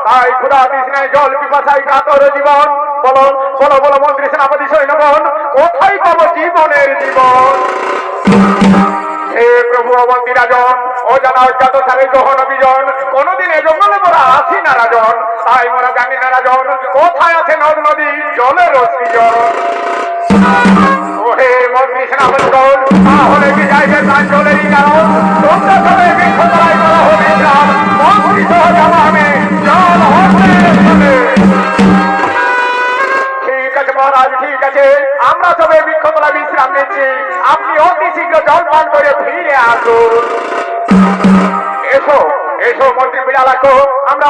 তাই ক্ষুধা তৃষ্ণায় জল পিপাসায় কাতর জীবন। বলো বলো বলো মন্ত্রী সেনাপতি সৈন্যগণ, কোথায় পাবো জীবনের জীবন? হে প্রভু অবন্তী রাজন, ও জানা অজ্ঞাত সারে গ্রহণ বিজন, কোনদিন এ জঙ্গলে মোরা আসি না রাজন। তাই মোরা জানি না রাজন, কোথায় আছে নদ নদী জলের সৃজন। ও হে মন্ত্রী সেনাপতিগণ, তাহলে কি যাইবে প্রাণ জলেরই কারণ? তোমরা সবাই বৃক্ষতলায় করা হবে গ্রাম, মন্ত্রী সহ যাবো আমি জল হতে চলে। ঠিক আছে মহারাজ, ঠিক আছে, আমরা সবাই বৃক্ষতলা বিশ্রাম নিচ্ছি। আপনি অতি শীঘ্র জল পান করে ফিরে আসুন। এসো এসো মন্ত্রী বিড়ালাক্ষ, আমরা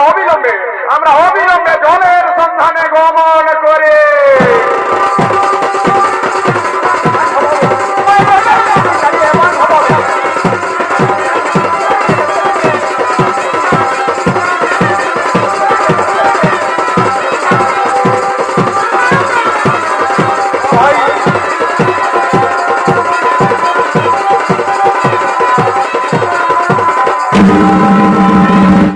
অবিলম্বে জলের সন্ধানে গমন করে